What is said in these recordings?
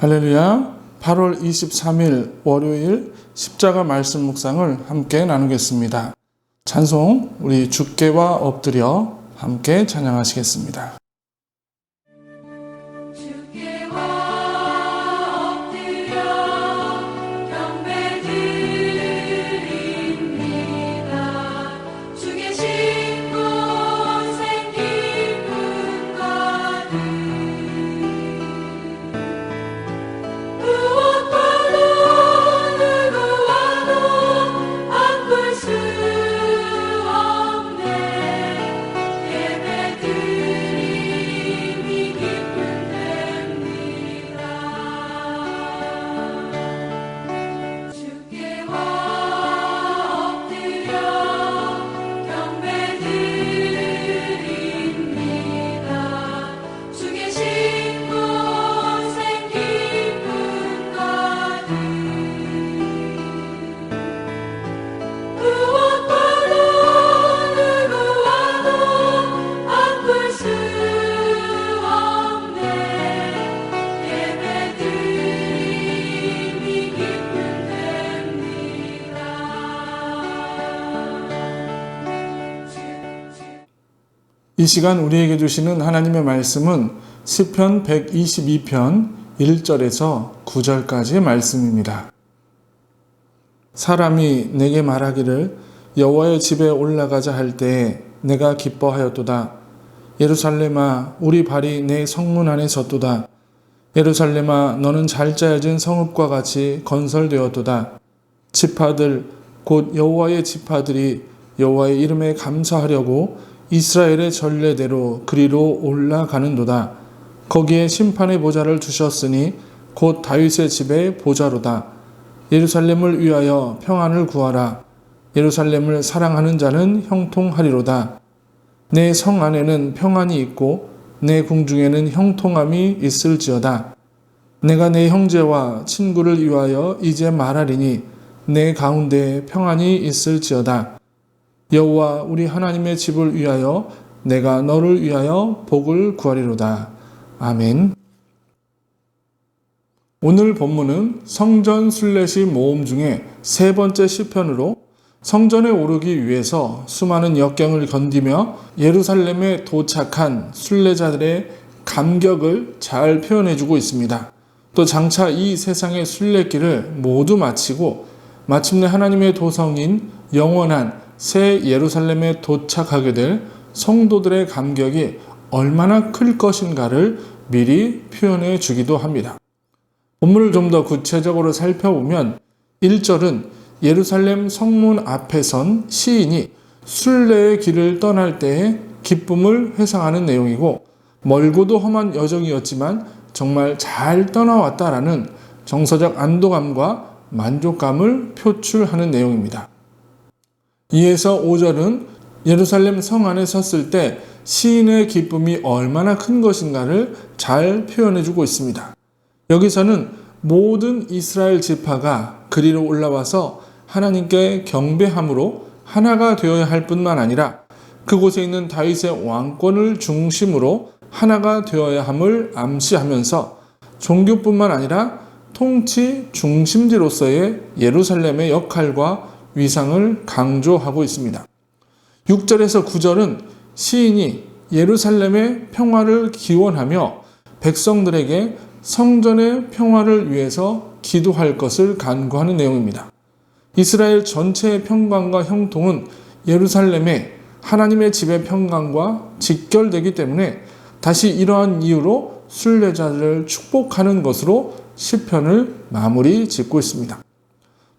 할렐루야. 8월 23일 월요일 십자가 말씀 묵상을 함께 나누겠습니다. 찬송 우리 주께와 엎드려 함께 찬양하시겠습니다. 이 시간 우리에게 주시는 하나님의 말씀은 시편 122편 1절에서 9절까지의 말씀입니다. 사람이 내게 말하기를 여호와의 집에 올라가자 할 때에 내가 기뻐하였도다. 예루살렘아 우리 발이 내 성문 안에 섰도다. 예루살렘아 너는 잘 짜여진 성읍과 같이 건설되었도다. 지파들 곧 여호와의 지파들이 여호와의 이름에 감사하려고 이스라엘의 전례대로 그리로 올라가는도다. 거기에 심판의 보좌를 두셨으니 곧 다윗의 집의 보좌로다. 예루살렘을 위하여 평안을 구하라. 예루살렘을 사랑하는 자는 형통하리로다. 내 성 안에는 평안이 있고 내 궁중에는 형통함이 있을지어다. 내가 내 형제와 친구를 위하여 이제 말하리니 내 가운데에 평안이 있을지어다. 여호와 우리 하나님의 집을 위하여 내가 너를 위하여 복을 구하리로다. 아멘. 오늘 본문은 성전 순례시 모험 중에 세 번째 시편으로 성전에 오르기 위해서 수많은 역경을 견디며 예루살렘에 도착한 순례자들의 감격을 잘 표현해주고 있습니다. 또 장차 이 세상의 순례길을 모두 마치고 마침내 하나님의 도성인 영원한 새 예루살렘에 도착하게 될 성도들의 감격이 얼마나 클 것인가를 미리 표현해 주기도 합니다. 본문을 좀 더 구체적으로 살펴보면 1절은 예루살렘 성문 앞에 선 시인이 순례의 길을 떠날 때의 기쁨을 회상하는 내용이고 멀고도 험한 여정이었지만 정말 잘 떠나왔다라는 정서적 안도감과 만족감을 표출하는 내용입니다. 2에서 5절은 예루살렘 성 안에 섰을 때 시인의 기쁨이 얼마나 큰 것인가를 잘 표현해주고 있습니다. 여기서는 모든 이스라엘 지파가 그리로 올라와서 하나님께 경배함으로 하나가 되어야 할 뿐만 아니라 그곳에 있는 다윗의 왕권을 중심으로 하나가 되어야 함을 암시하면서 종교뿐만 아니라 통치 중심지로서의 예루살렘의 역할과 위상을 강조하고 있습니다. 6절에서 9절은 시인이 예루살렘의 평화를 기원하며 백성들에게 성전의 평화를 위해서 기도할 것을 간구하는 내용입니다. 이스라엘 전체의 평강과 형통은 예루살렘의 하나님의 집의 평강과 직결되기 때문에 다시 이러한 이유로 순례자들을 축복하는 것으로 시편을 마무리 짓고 있습니다.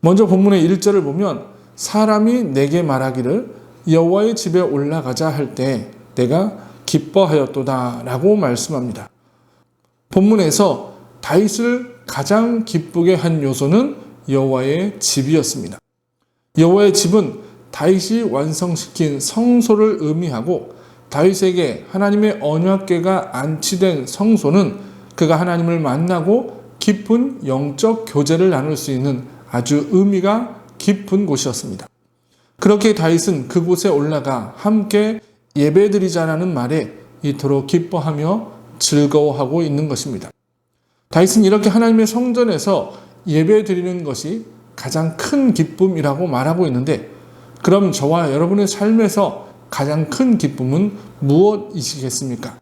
먼저 본문의 1절을 보면 사람이 내게 말하기를 여호와의 집에 올라가자 할 때 내가 기뻐하였도다 라고 말씀합니다. 본문에서 다윗을 가장 기쁘게 한 요소는 여호와의 집이었습니다. 여호와의 집은 다윗이 완성시킨 성소를 의미하고 다윗에게 하나님의 언약궤가 안치된 성소는 그가 하나님을 만나고 깊은 영적 교제를 나눌 수 있는 아주 의미가 깊은 곳이었습니다. 그렇게 다윗은 그곳에 올라가 함께 예배드리자라는 말에 이토록 기뻐하며 즐거워하고 있는 것입니다. 다윗은 이렇게 하나님의 성전에서 예배 드리는 것이 가장 큰 기쁨이라고 말하고 있는데, 그럼 저와 여러분의 삶에서 가장 큰 기쁨은 무엇이시겠습니까?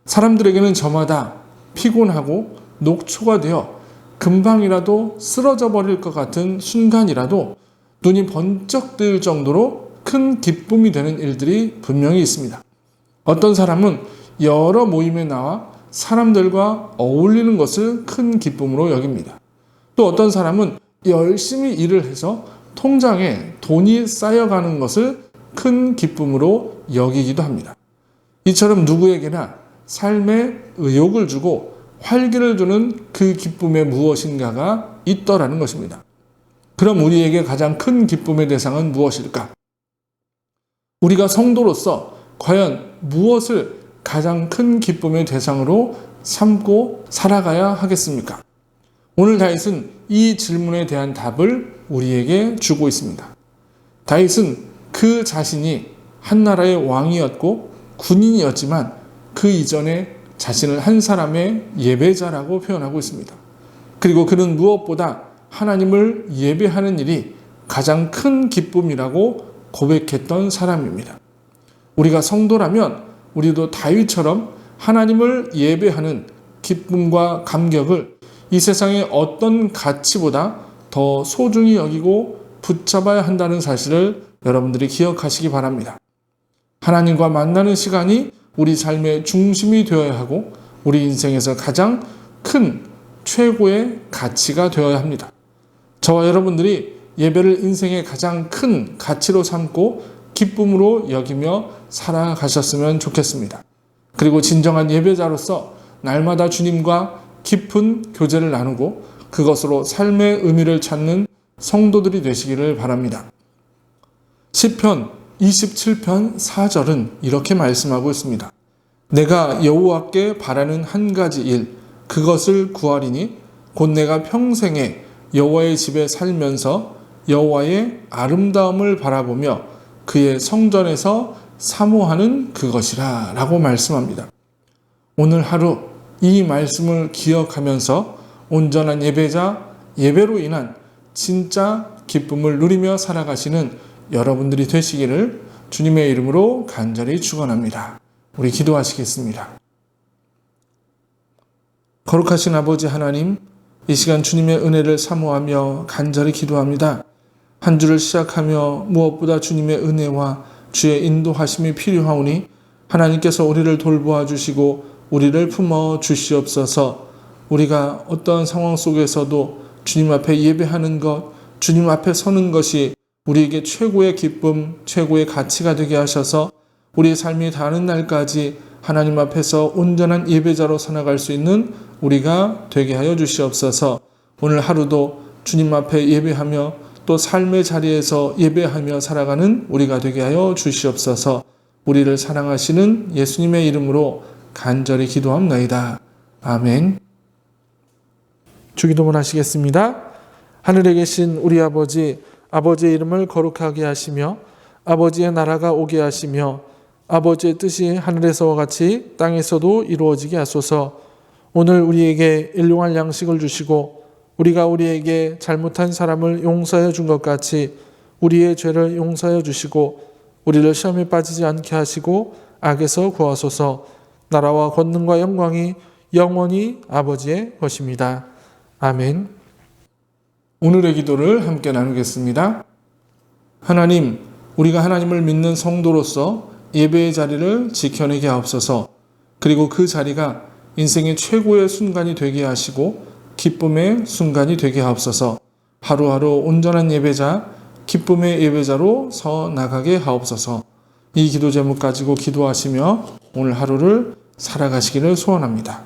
사람들에게는 저마다 피곤하고 녹초가 되어 금방이라도 쓰러져 버릴 것 같은 순간이라도 눈이 번쩍 뜨일 정도로 큰 기쁨이 되는 일들이 분명히 있습니다. 어떤 사람은 여러 모임에 나와 사람들과 어울리는 것을 큰 기쁨으로 여깁니다. 또 어떤 사람은 열심히 일을 해서 통장에 돈이 쌓여가는 것을 큰 기쁨으로 여기기도 합니다. 이처럼 누구에게나 삶에 의욕을 주고 활기를 주는 그 기쁨의 무엇인가가 있더라는 것입니다. 그럼 우리에게 가장 큰 기쁨의 대상은 무엇일까? 우리가 성도로서 과연 무엇을 가장 큰 기쁨의 대상으로 삼고 살아가야 하겠습니까? 오늘 다윗은 이 질문에 대한 답을 우리에게 주고 있습니다. 다윗은 그 자신이 한 나라의 왕이었고 군인이었지만 그 이전에 자신을 한 사람의 예배자라고 표현하고 있습니다. 그리고 그는 무엇보다 하나님을 예배하는 일이 가장 큰 기쁨이라고 고백했던 사람입니다. 우리가 성도라면 우리도 다윗처럼 하나님을 예배하는 기쁨과 감격을 이 세상의 어떤 가치보다 더 소중히 여기고 붙잡아야 한다는 사실을 여러분들이 기억하시기 바랍니다. 하나님과 만나는 시간이 우리 삶의 중심이 되어야 하고 우리 인생에서 가장 큰 최고의 가치가 되어야 합니다. 저와 여러분들이 예배를 인생의 가장 큰 가치로 삼고 기쁨으로 여기며 살아가셨으면 좋겠습니다. 그리고 진정한 예배자로서 날마다 주님과 깊은 교제를 나누고 그것으로 삶의 의미를 찾는 성도들이 되시기를 바랍니다. 시편 27편 4절은 이렇게 말씀하고 있습니다. 내가 여호와께 바라는 한 가지 일, 그것을 구하리니 곧 내가 평생에 여호와의 집에 살면서 여호와의 아름다움을 바라보며 그의 성전에서 사모하는 그것이라 라고 말씀합니다. 오늘 하루 이 말씀을 기억하면서 온전한 예배자, 예배로 인한 진짜 기쁨을 누리며 살아가시는 여러분들이 되시기를 주님의 이름으로 간절히 축원합니다. 우리 기도하시겠습니다. 거룩하신 아버지 하나님, 이 시간 주님의 은혜를 사모하며 간절히 기도합니다. 한 주를 시작하며 무엇보다 주님의 은혜와 주의 인도하심이 필요하오니 하나님께서 우리를 돌보아 주시고 우리를 품어 주시옵소서. 우리가 어떠한 상황 속에서도 주님 앞에 예배하는 것, 주님 앞에 서는 것이 우리에게 최고의 기쁨, 최고의 가치가 되게 하셔서 우리의 삶이 다하는 날까지 하나님 앞에서 온전한 예배자로 살아갈 수 있는 우리가 되게 하여 주시옵소서. 오늘 하루도 주님 앞에 예배하며 또 삶의 자리에서 예배하며 살아가는 우리가 되게 하여 주시옵소서. 우리를 사랑하시는 예수님의 이름으로 간절히 기도합나이다. 아멘. 주기도문 하시겠습니다. 하늘에 계신 우리 아버지, 아버지의 이름을 거룩하게 하시며 아버지의 나라가 오게 하시며 아버지의 뜻이 하늘에서와 같이 땅에서도 이루어지게 하소서. 오늘 우리에게 일용할 양식을 주시고 우리가 우리에게 잘못한 사람을 용서해 준 것 같이 우리의 죄를 용서해 주시고 우리를 시험에 빠지지 않게 하시고 악에서 구하소서. 나라와 권능과 영광이 영원히 아버지의 것입니다. 아멘. 오늘의 기도를 함께 나누겠습니다. 하나님, 우리가 하나님을 믿는 성도로서 예배의 자리를 지켜내게 하옵소서. 그리고 그 자리가 인생의 최고의 순간이 되게 하시고 기쁨의 순간이 되게 하옵소서. 하루하루 온전한 예배자, 기쁨의 예배자로 서 나가게 하옵소서. 이 기도 제목 가지고 기도하시며 오늘 하루를 살아가시기를 소원합니다.